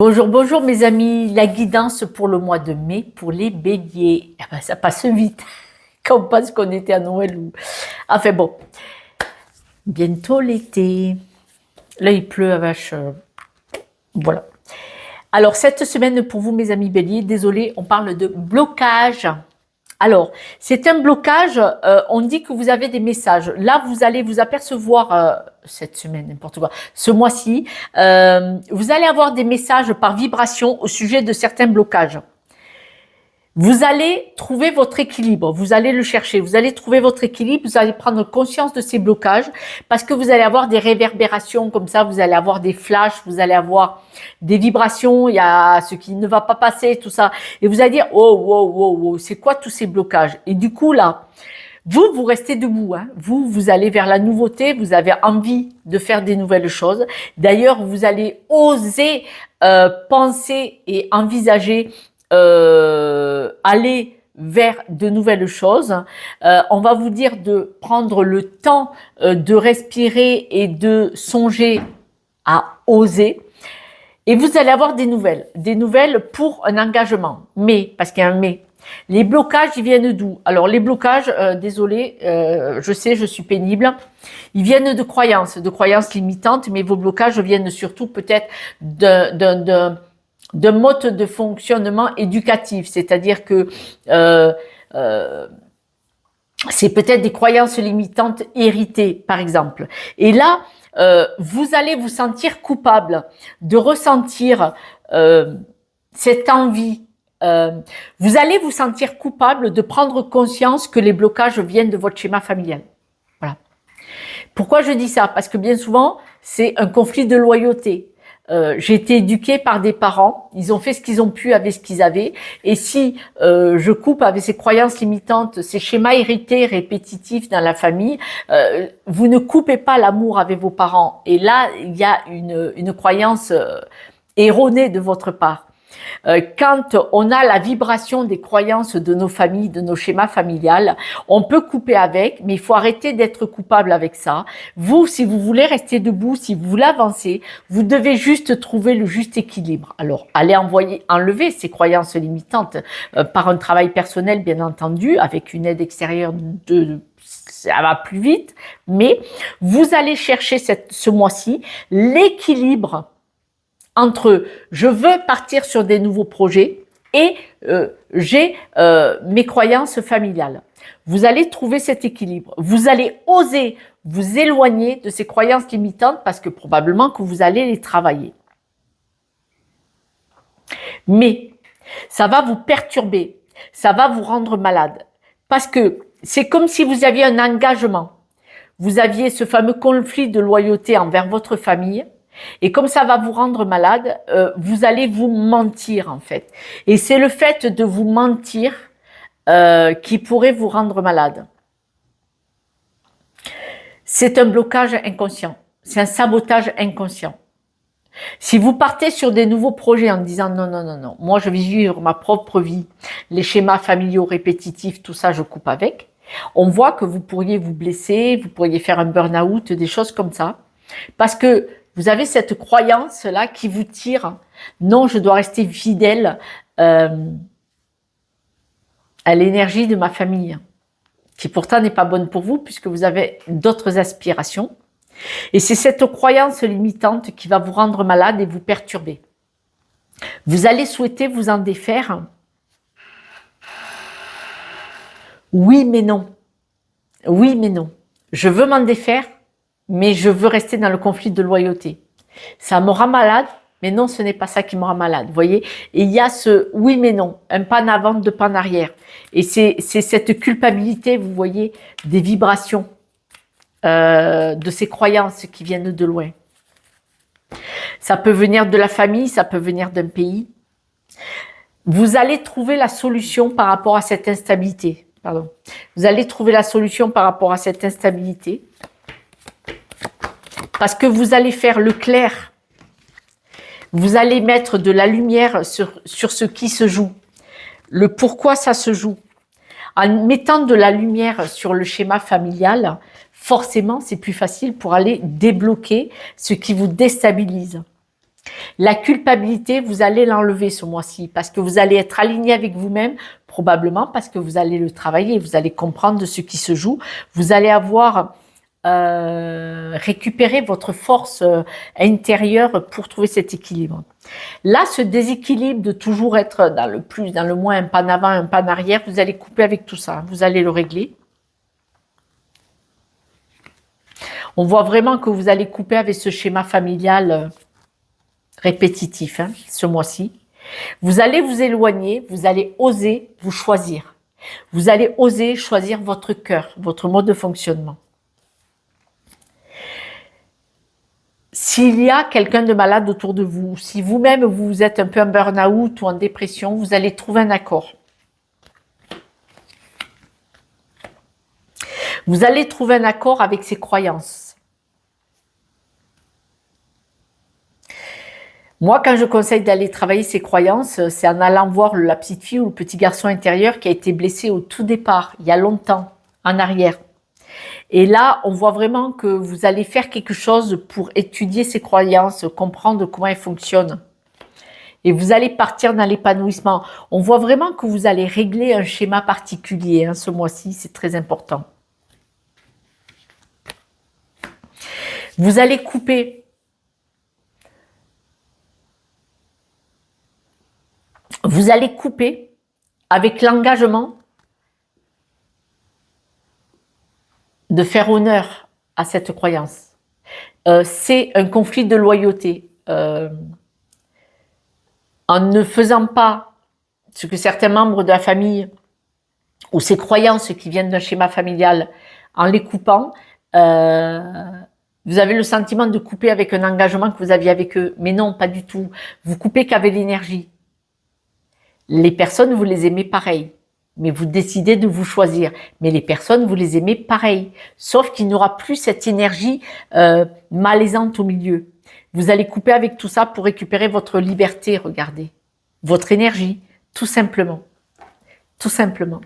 Bonjour, bonjour mes amis, la guidance pour le mois de mai pour les béliers. Ah ben, ça passe vite quand on pense qu'on était à Noël. Enfin bon, bientôt l'été. Là il pleut à vache. Voilà. Alors cette semaine pour vous mes amis béliers, désolé, on parle de blocage. Alors, c'est un blocage, on dit que vous avez des messages. Là, vous allez vous apercevoir, cette semaine, n'importe quoi, ce mois-ci, vous allez avoir des messages par vibration au sujet de certains blocages. Vous allez trouver votre équilibre, vous allez le chercher, vous allez trouver votre équilibre, vous allez prendre conscience de ces blocages parce que vous allez avoir des réverbérations comme ça, vous allez avoir des flashs, vous allez avoir des vibrations, il y a ce qui ne va pas passer, tout ça. Et vous allez dire, oh, wow, wow, wow, c'est quoi tous ces blocages? Et du coup, là, vous restez debout, hein. Vous allez vers la nouveauté, vous avez envie de faire des nouvelles choses. D'ailleurs, vous allez oser penser et envisager aller vers de nouvelles choses. On va vous dire de prendre le temps de respirer et de songer à oser. Et vous allez avoir des nouvelles pour un engagement. Mais, parce qu'il y a un mais. Les blocages, ils viennent d'où? Alors les blocages, désolé, je sais, je suis pénible. Ils viennent de croyances limitantes, mais vos blocages viennent surtout peut-être d'un mode de fonctionnement éducatif, c'est-à-dire que c'est peut-être des croyances limitantes héritées, par exemple. Et là, vous allez vous sentir coupable de ressentir cette envie. Vous allez vous sentir coupable de prendre conscience que les blocages viennent de votre schéma familial. Voilà. Pourquoi je dis ça? Parce que bien souvent, c'est un conflit de loyauté. J'ai été éduquée par des parents, ils ont fait ce qu'ils ont pu avec ce qu'ils avaient, et si je coupe avec ces croyances limitantes, ces schémas hérités répétitifs dans la famille, vous ne coupez pas l'amour avec vos parents, et là il y a une croyance erronée de votre part. Quand on a la vibration des croyances de nos familles, de nos schémas familiales, on peut couper avec, mais il faut arrêter d'être coupable avec ça. Vous, si vous voulez rester debout, si vous voulez avancer, vous devez juste trouver le juste équilibre. Alors, allez enlever ces croyances limitantes par un travail personnel, bien entendu, avec une aide extérieure ça va plus vite, mais vous allez chercher ce mois-ci l'équilibre entre je veux partir sur des nouveaux projets et j'ai mes croyances familiales. Vous allez trouver cet équilibre. Vous allez oser vous éloigner de ces croyances limitantes parce que probablement que vous allez les travailler. Mais ça va vous perturber, ça va vous rendre malade parce que c'est comme si vous aviez un engagement. Vous aviez ce fameux conflit de loyauté envers votre famille. Et comme ça va vous rendre malade, vous allez vous mentir en fait. Et c'est le fait de vous mentir qui pourrait vous rendre malade. C'est un blocage inconscient. C'est un sabotage inconscient. Si vous partez sur des nouveaux projets en disant non, non, non, non, moi je vais vivre ma propre vie, les schémas familiaux répétitifs, tout ça je coupe avec, on voit que vous pourriez vous blesser, vous pourriez faire un burn-out, des choses comme ça. Parce que vous avez cette croyance-là qui vous tire. Non, je dois rester fidèle à l'énergie de ma famille, qui pourtant n'est pas bonne pour vous puisque vous avez d'autres aspirations. Et c'est cette croyance limitante qui va vous rendre malade et vous perturber. Vous allez souhaiter vous en défaire. Oui, mais non. Oui, mais non. Je veux m'en défaire, mais je veux rester dans le conflit de loyauté. Ça me rend malade, mais non, ce n'est pas ça qui me rend malade, vous voyez. Et il y a ce oui mais non, un pas en avant, deux pas en arrière. Et c'est cette culpabilité, vous voyez, des vibrations, de ces croyances qui viennent de loin. Ça peut venir de la famille, ça peut venir d'un pays. Vous allez trouver la solution par rapport à cette instabilité. Pardon. Vous allez trouver la solution par rapport à cette instabilité. Parce que vous allez faire le clair. Vous allez mettre de la lumière sur ce qui se joue. Le pourquoi ça se joue. En mettant de la lumière sur le schéma familial, forcément, c'est plus facile pour aller débloquer ce qui vous déstabilise. La culpabilité, vous allez l'enlever ce mois-ci parce que vous allez être aligné avec vous-même, probablement parce que vous allez le travailler, vous allez comprendre de ce qui se joue, vous allez avoir récupéré votre force intérieure pour trouver cet équilibre. Là, ce déséquilibre de toujours être dans le plus, dans le moins, un pas en avant, un pas en arrière, vous allez couper avec tout ça, vous allez le régler. On voit vraiment que vous allez couper avec ce schéma familial répétitif ce mois-ci. Vous allez vous éloigner, vous allez oser vous choisir. Vous allez oser choisir votre cœur, votre mode de fonctionnement. S'il y a quelqu'un de malade autour de vous, si vous-même vous êtes un peu en burn-out ou en dépression, vous allez trouver un accord. Vous allez trouver un accord avec ses croyances. Moi, quand je conseille d'aller travailler ses croyances, c'est en allant voir la petite fille ou le petit garçon intérieur qui a été blessé au tout départ, il y a longtemps, en arrière. Et là, on voit vraiment que vous allez faire quelque chose pour étudier ses croyances, comprendre comment elles fonctionnent. Et vous allez partir dans l'épanouissement. On voit vraiment que vous allez régler un schéma particulier ce mois-ci, c'est très important. Vous allez couper. Vous allez couper avec l'engagement de faire honneur à cette croyance. C'est un conflit de loyauté. En ne faisant pas ce que certains membres de la famille ou ces croyances qui viennent d'un schéma familial, en les coupant, vous avez le sentiment de couper avec un engagement que vous aviez avec eux. Mais non, pas du tout. Vous coupez qu'avec l'énergie. Les personnes, vous les aimez pareil. Mais vous décidez de vous choisir. Mais les personnes, vous les aimez pareil. Sauf qu'il n'y aura plus cette énergie malaisante au milieu. Vous allez couper avec tout ça pour récupérer votre liberté, regardez. Votre énergie, tout simplement. Tout simplement.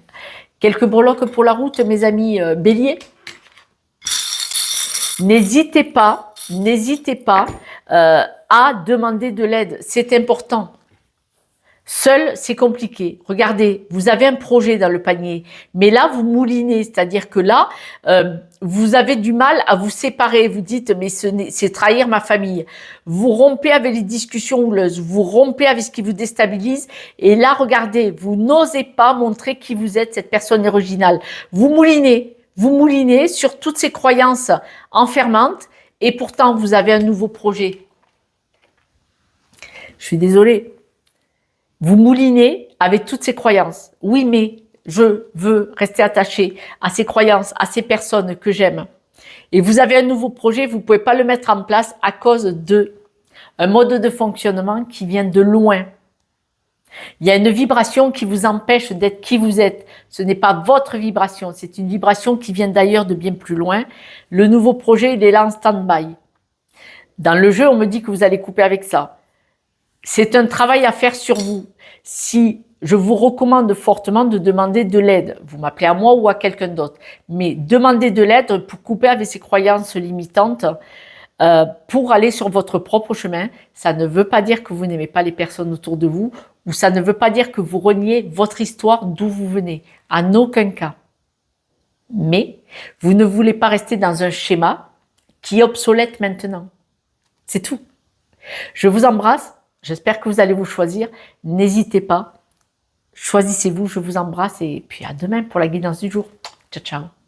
Quelques breloques pour la route, mes amis béliers. N'hésitez pas à demander de l'aide. C'est important. Seul, c'est compliqué. Regardez, vous avez un projet dans le panier, mais là, vous moulinez, c'est-à-dire que là, vous avez du mal à vous séparer. Vous dites, mais c'est trahir ma famille. Vous rompez avec les discussions houleuses, vous rompez avec ce qui vous déstabilise, et là, regardez, vous n'osez pas montrer qui vous êtes, cette personne originale. Vous moulinez sur toutes ces croyances enfermantes, et pourtant, vous avez un nouveau projet. Je suis désolée. Vous moulinez avec toutes ces croyances. Oui, mais je veux rester attaché à ces croyances, à ces personnes que j'aime. Et vous avez un nouveau projet, vous ne pouvez pas le mettre en place à cause d'un mode de fonctionnement qui vient de loin. Il y a une vibration qui vous empêche d'être qui vous êtes. Ce n'est pas votre vibration, c'est une vibration qui vient d'ailleurs de bien plus loin. Le nouveau projet, il est là en stand-by. Dans le jeu, on me dit que vous allez couper avec ça. C'est un travail à faire sur vous. Si je vous recommande fortement de demander de l'aide, vous m'appelez à moi ou à quelqu'un d'autre, mais demandez de l'aide pour couper avec ces croyances limitantes, pour aller sur votre propre chemin. Ça ne veut pas dire que vous n'aimez pas les personnes autour de vous, ou ça ne veut pas dire que vous reniez votre histoire d'où vous venez. En aucun cas. Mais vous ne voulez pas rester dans un schéma qui est obsolète maintenant. C'est tout. Je vous embrasse. J'espère que vous allez vous choisir. N'hésitez pas. Choisissez-vous. Je vous embrasse et puis à demain pour la guidance du jour. Ciao, ciao.